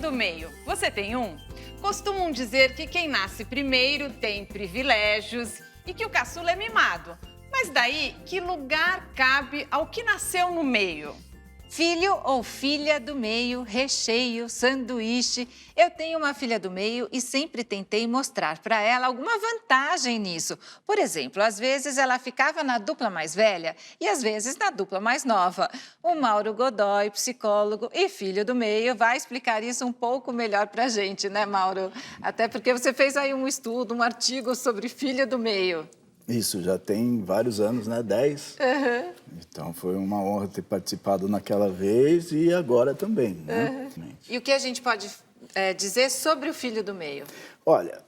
do meio, você tem um? Costumam dizer que quem nasce primeiro tem privilégios e que o caçula é mimado. Mas daí, que lugar cabe ao que nasceu no meio? Filho ou filha do meio, recheio, sanduíche. Eu tenho uma filha do meio e sempre tentei mostrar para ela alguma vantagem nisso. Por exemplo, às vezes ela ficava na dupla mais velha e às vezes na dupla mais nova. O Mauro Godoy, psicólogo e filho do meio, vai explicar isso um pouco melhor para a gente, né, Mauro? Até porque você fez aí um estudo, um artigo sobre filho do meio. Isso, já tem vários anos, né? 10. Uhum. Então, foi uma honra ter participado naquela vez e agora também, né? Uhum. E o que a gente pode dizer sobre o filho do meio? Olha,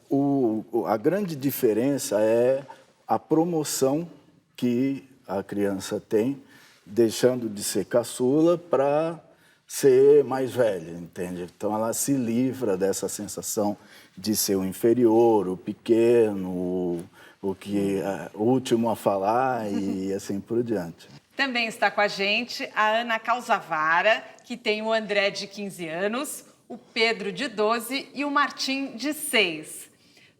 a grande diferença é a promoção que a criança tem, deixando de ser caçula para ser mais velha, entende? Então, ela se livra dessa sensação de ser o inferior, o pequeno, o último a falar e assim por diante. Também está com a gente a Ana Calzavara, que tem o André de 15 anos, o Pedro de 12 e o Martim de 6.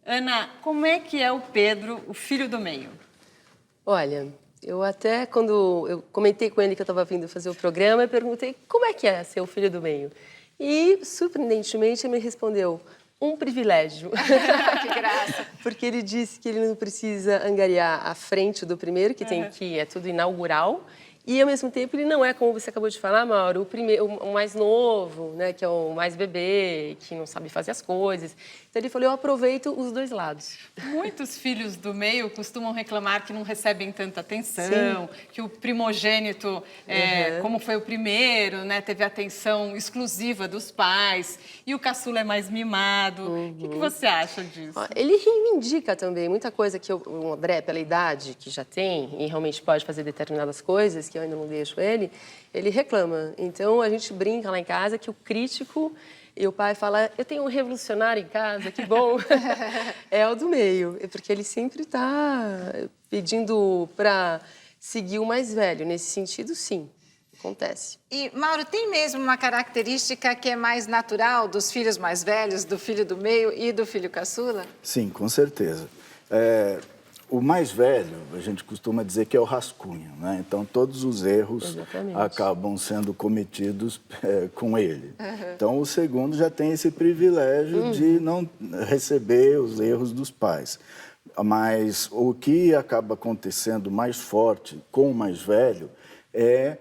Ana, como é que é o Pedro, o filho do meio? Olha, eu até quando eu comentei com ele que eu estava vindo fazer o programa, eu perguntei como é que é ser o filho do meio. E, surpreendentemente, ele me respondeu: um privilégio. Que graça. Porque ele disse que ele não precisa angariar a frente do primeiro, que tem que é tudo inaugural, e ao mesmo tempo ele não é, como você acabou de falar, Mauro, o mais novo, né, que é o mais bebê, que não sabe fazer as coisas. Então ele falou: eu aproveito os dois lados. Muitos filhos do meio costumam reclamar que não recebem tanta atenção, Sim. que o primogênito, como foi o primeiro, né, teve atenção exclusiva dos pais, e o caçula é mais mimado. O que você acha disso? Ele reivindica também muita coisa que o André, pela idade que já tem, e realmente pode fazer determinadas coisas, que eu ainda não deixo ele reclama. Então, a gente brinca lá em casa que o crítico e o pai fala: eu tenho um revolucionário em casa, que bom. É o do meio, porque ele sempre está pedindo para seguir o mais velho. Nesse sentido, sim, acontece. E, Mauro, tem mesmo uma característica que é mais natural dos filhos mais velhos, do filho do meio e do filho caçula? Sim, com certeza. O mais velho, a gente costuma dizer que é o rascunho, né? Então, todos os erros Exatamente. acabam sendo cometidos com ele. Então, o segundo já tem esse privilégio de não receber os erros dos pais. Mas o que acaba acontecendo mais forte com o mais velho é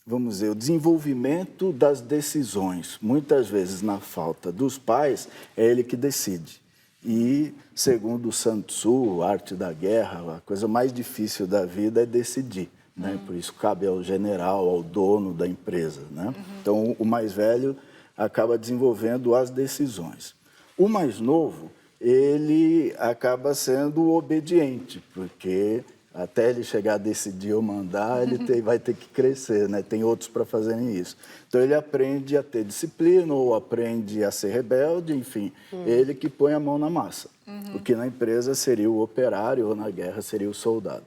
vamos dizer, o desenvolvimento das decisões. Muitas vezes, na falta dos pais, é ele que decide. E, segundo Sun Tzu, a arte da guerra, a coisa mais difícil da vida é decidir, né? Por isso cabe ao general, ao dono da empresa, né? Então, o mais velho acaba desenvolvendo as decisões. O mais novo, ele acaba sendo obediente, porque até ele chegar a decidir ou mandar, ele vai ter que crescer, né? Tem outros para fazerem isso. Então, ele aprende a ter disciplina ou aprende a ser rebelde, enfim, ele que põe a mão na massa. O que na empresa seria o operário ou na guerra seria o soldado.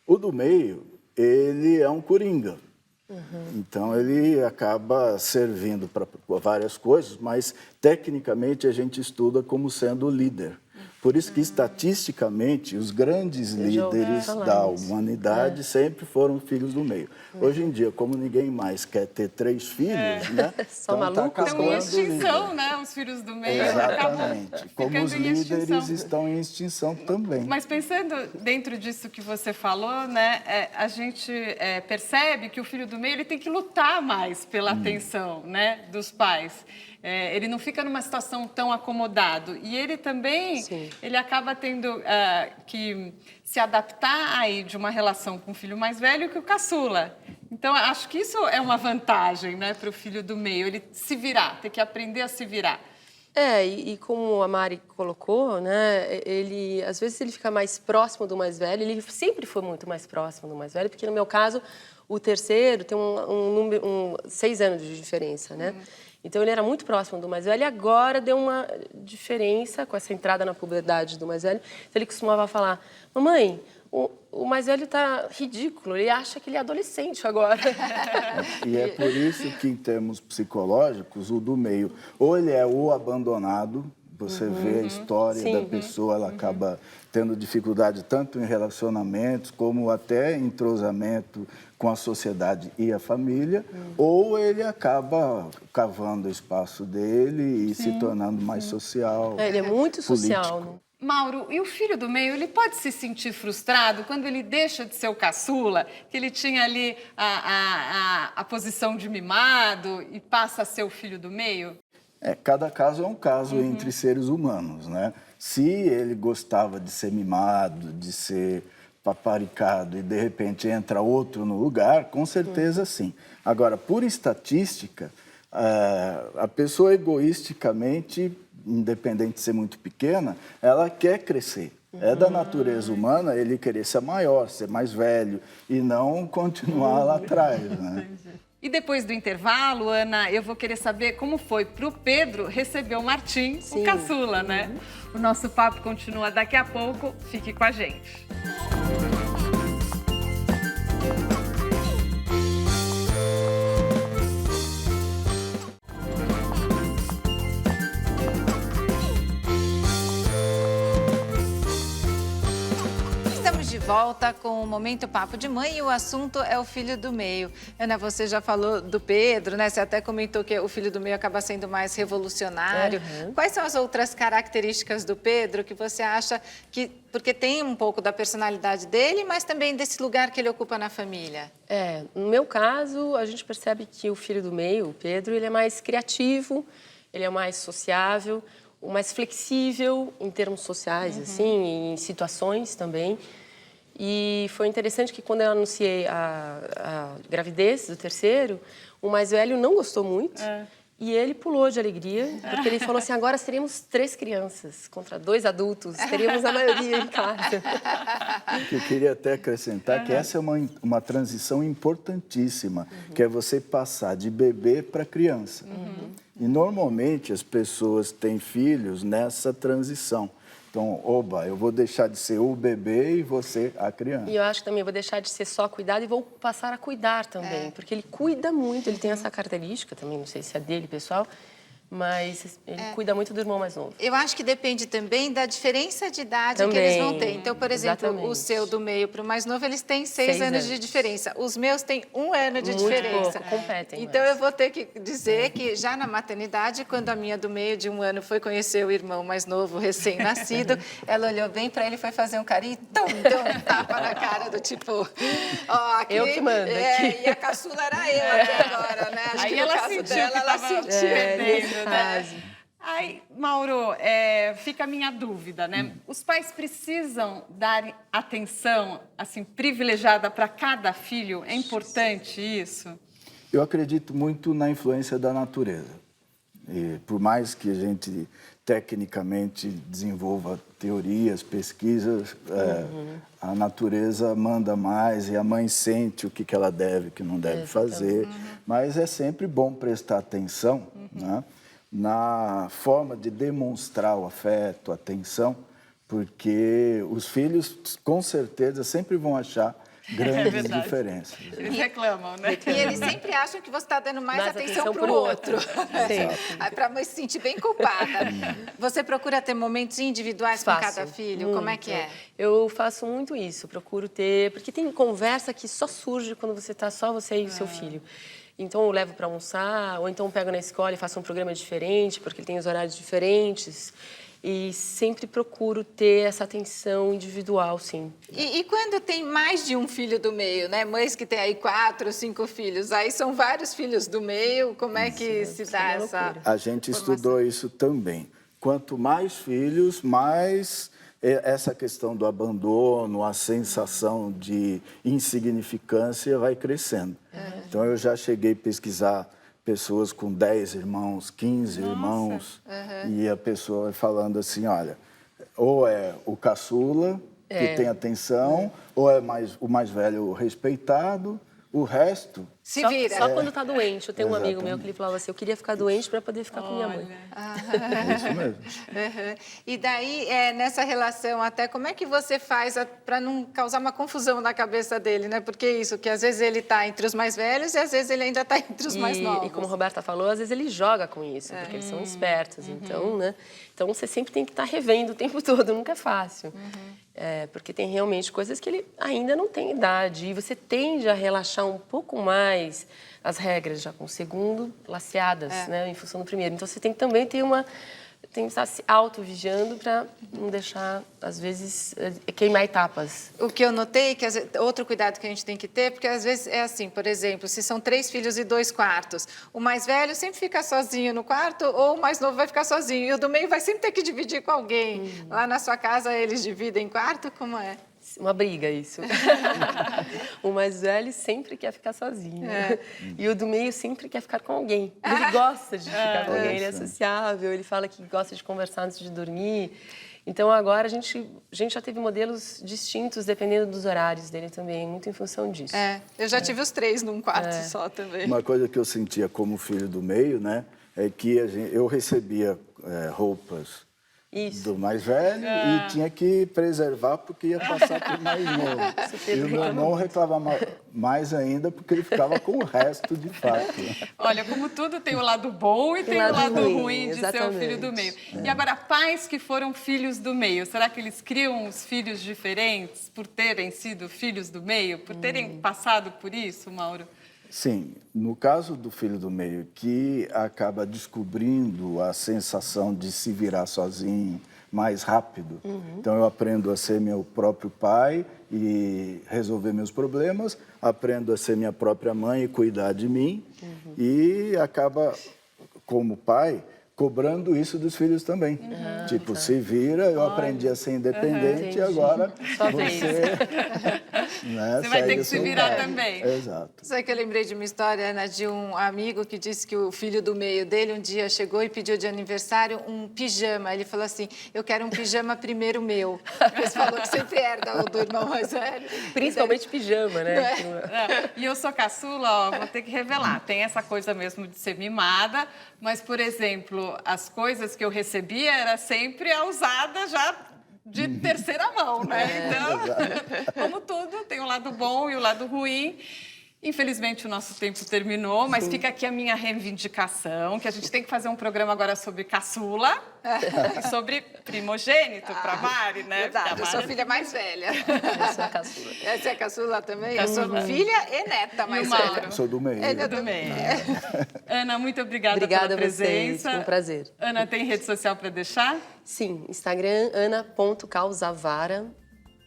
O do meio, ele é um coringa. Então, ele acaba servindo para várias coisas, mas, tecnicamente, a gente estuda como sendo o líder. Por isso que, estatisticamente, os grandes líderes da humanidade sempre foram filhos do meio. Hoje em dia, como ninguém mais quer ter 3 filhos, né? Só malucos. Estão em extinção, né, os filhos do meio. Exatamente. Como os líderes estão em extinção também. Mas pensando dentro disso que você falou, né, a gente percebe que o filho do meio ele tem que lutar mais pela atenção, né, dos pais. Ele não fica numa situação tão acomodado. E ele também, ele acaba tendo que se adaptar aí de uma relação com o filho mais velho que o caçula. Então, acho que isso é uma vantagem, né, para o filho do meio, ele se virar, ter que aprender a se virar. E como a Mari colocou, né, às vezes ele fica mais próximo do mais velho, ele sempre foi muito mais próximo do mais velho, porque no meu caso, o terceiro tem 6 anos de diferença, né? Então, ele era muito próximo do mais velho e agora deu uma diferença com essa entrada na puberdade do mais velho. Então, ele costumava falar: mamãe, o mais velho tá ridículo, ele acha que ele é adolescente agora. E é por isso que, em termos psicológicos, o do meio, ou ele é o abandonado, você vê a história da pessoa, ela acaba tendo dificuldade tanto em relacionamentos, como até em entrosamento com a sociedade e a família, ou ele acaba cavando o espaço dele e se tornando mais social. Ele é muito social. político. Mauro, e o filho do meio, ele pode se sentir frustrado quando ele deixa de ser o caçula, que ele tinha ali a posição de mimado e passa a ser o filho do meio? Cada caso é um caso entre seres humanos, né? Se ele gostava de ser mimado, de ser paparicado e, de repente, entra outro no lugar, com certeza sim. Agora, por estatística, a pessoa egoisticamente, independente de ser muito pequena, ela quer crescer. É da natureza humana ele querer ser maior, ser mais velho e não continuar lá atrás, né? E depois do intervalo, Ana, eu vou querer saber como foi para o Pedro receber o Martim, o caçula, né? O nosso papo continua daqui a pouco. Fique com a gente. Estamos de volta com o Momento Papo de Mãe e o assunto é o filho do meio. Ana, você já falou do Pedro, né? Você até comentou que o filho do meio acaba sendo mais revolucionário. Quais são as outras características do Pedro que você acha que... Porque tem um pouco da personalidade dele, mas também desse lugar que ele ocupa na família. No meu caso, a gente percebe que o filho do meio, o Pedro, ele é mais criativo, ele é mais sociável, o mais flexível em termos sociais, assim, em situações também. E foi interessante que quando eu anunciei a gravidez do terceiro, o mais velho não gostou muito. E ele pulou de alegria, porque ele falou assim, agora seríamos 3 crianças contra 2 adultos, teríamos a maioria em casa. Eu queria até acrescentar que essa é uma transição importantíssima, que é você passar de bebê para criança. E, normalmente, as pessoas têm filhos nessa transição. Então, eu vou deixar de ser o bebê e você a criança. E eu acho que também vou deixar de ser só cuidado e vou passar a cuidar também, porque ele cuida muito, ele tem essa característica também, não sei se é dele, pessoal, mas ele cuida muito do irmão mais novo. Eu acho que depende também da diferença de idade Também, que eles vão ter. Então, por exemplo, exatamente. o seu do meio para o mais novo, eles têm 6 anos de diferença. Os meus têm 1 ano de Muito diferença. pouco, competem Então, mais. eu vou ter que dizer que já na maternidade, quando a minha do meio de 1 ano foi conhecer o irmão mais novo, recém-nascido, ela olhou bem para ele e foi fazer um carinho e deu um tapa na cara do tipo... Ó, aqui, Eu que mando aqui. E a caçula era eu até agora, né? Acho Aí que no ela caso sentiu dela, que ela tava sentiu. perdendo, né? Fase. Ai, Mauro, fica a minha dúvida, né? Os pais precisam dar atenção, assim, privilegiada para cada filho? É importante isso? Eu acredito muito na influência da natureza. E por mais que a gente tecnicamente desenvolva teorias, pesquisas, a natureza manda mais e a mãe sente o que ela deve, o que não deve fazer. Mas é sempre bom prestar atenção, né, na forma de demonstrar o afeto, a atenção, porque os filhos, com certeza, sempre vão achar grandes verdade. diferenças. Eles reclamam, né? E eles sempre acham que você está dando mais atenção atenção para o pro outro. outro. Para mãe se sentir bem culpada. Você procura ter momentos individuais com cada filho? Como é que é? Eu faço muito isso, procuro ter... Porque tem conversa que só surge quando você está só você e o seu filho. Então, eu levo para almoçar, ou então pego na escola e faço um programa diferente, porque ele tem os horários diferentes. E sempre procuro ter essa atenção individual, sim. E quando tem mais de um filho do meio, né? Mães que têm aí 4, 5 filhos, aí são vários filhos do meio, como é que se dá essa... A gente estudou isso também. Quanto mais filhos, mais essa questão do abandono, a sensação de insignificância vai crescendo. Então, eu já cheguei a pesquisar pessoas com 10 irmãos, 15 irmãos, e a pessoa vai falando assim, olha, ou é o caçula, que tem atenção, ou é o mais velho respeitado, O resto... Se Só, vira. só quando tá doente. Eu tenho um amigo Exatamente. meu que ele falava assim, eu queria ficar doente para poder ficar com minha mãe. É isso mesmo. Uhum. E daí, nessa relação até, como é que você faz para não causar uma confusão na cabeça dele, né? Porque isso, que às vezes ele está entre os mais velhos e às vezes ele ainda está entre os mais novos. E como a Roberta falou, às vezes ele joga com isso, porque eles são espertos. Então, né? Então, você sempre tem que estar revendo o tempo todo, nunca é fácil. Porque tem realmente coisas que ele ainda não tem idade. E você tende a relaxar um pouco mais as regras já com o segundo, laceadas, né? Em função do primeiro. Então, você tem que também ter tem que estar se auto-vigiando para não deixar, às vezes, queimar etapas. O que eu notei, que outro cuidado que a gente tem que ter, porque às vezes é assim, por exemplo, se são 3 filhos e 2 quartos, o mais velho sempre fica sozinho no quarto ou o mais novo vai ficar sozinho. E o do meio vai sempre ter que dividir com alguém. Lá na sua casa eles dividem quarto? Como é? Uma briga, isso. O mais velho sempre quer ficar sozinho. E o do meio sempre quer ficar com alguém. Ele gosta de ficar com alguém, ele é sociável, ele fala que gosta de conversar antes de dormir. Então, agora, a gente já teve modelos distintos, dependendo dos horários dele também, muito em função disso. Eu já tive os 3 num quarto só também. Uma coisa que eu sentia como filho do meio, né, é que eu recebia roupas do mais velho e tinha que preservar porque ia passar para o mais novo. E o meu irmão reclamava mais ainda porque ele ficava com o resto de fato. Né? Olha, como tudo tem o lado bom e tem o lado ruim de ser o filho do meio. E agora, pais que foram filhos do meio, será que eles criam os filhos diferentes por terem sido filhos do meio, por terem passado por isso, Mauro? Sim, no caso do filho do meio, que acaba descobrindo a sensação de se virar sozinho mais rápido. Então, eu aprendo a ser meu próprio pai e resolver meus problemas, aprendo a ser minha própria mãe e cuidar de mim, e acaba, como pai, cobrando isso dos filhos também. Tipo, se vira, eu aprendi a ser independente e agora você vai ter que se virar também. Exato. Sabe que eu lembrei de uma história, Ana, de um amigo que disse que o filho do meio dele um dia chegou e pediu de aniversário um pijama. Ele falou assim, eu quero um pijama primeiro meu. Ele falou que sempre herda o do irmão mais velho. Principalmente pijama, né? E eu sou caçula, vou ter que revelar. Tem essa coisa mesmo de ser mimada, mas, por exemplo, as coisas que eu recebia era sempre a usada já de terceira mão, né? Então, como tudo, tem o lado bom e o lado ruim. Infelizmente, o nosso tempo terminou, mas fica aqui a minha reivindicação, que a gente tem que fazer um programa agora sobre caçula e sobre primogênito para a Mari, né? Verdade, eu sou a filha mais velha. Eu sou a caçula. Essa é a caçula também? Eu sou filha e neta mais velha. Eu sou do meio. Ele é do meio. Ana, muito obrigada Obrigada pela a vocês, presença. foi um prazer. Ana, tem rede social para deixar? Sim, Instagram, ana.causavara.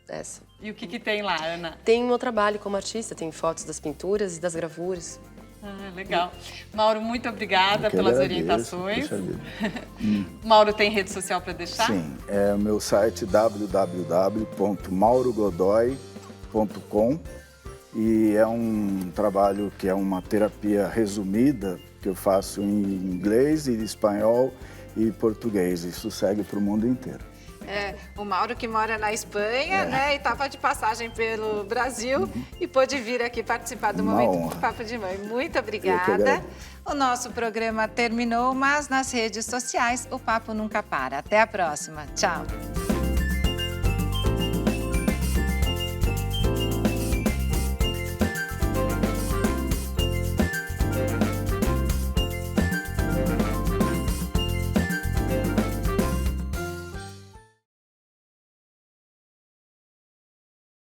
Essa. E o que tem lá, Ana? Tem o meu trabalho como artista, tem fotos das pinturas e das gravuras. Legal. Mauro, muito obrigada Eu que pelas agradeço, orientações. puxa vida. Mauro, tem rede social para deixar? Sim, é o meu site www.maurogodoy.com e é um trabalho que é uma terapia resumida que eu faço em inglês, e espanhol e português. Isso segue para o mundo inteiro. O Mauro que mora na Espanha, né? E estava de passagem pelo Brasil e pôde vir aqui participar do Momento honra. Papo de Mãe. Muito Eu que obrigada. agradeço. O nosso programa terminou, mas nas redes sociais o papo nunca para. Até a próxima. Tchau.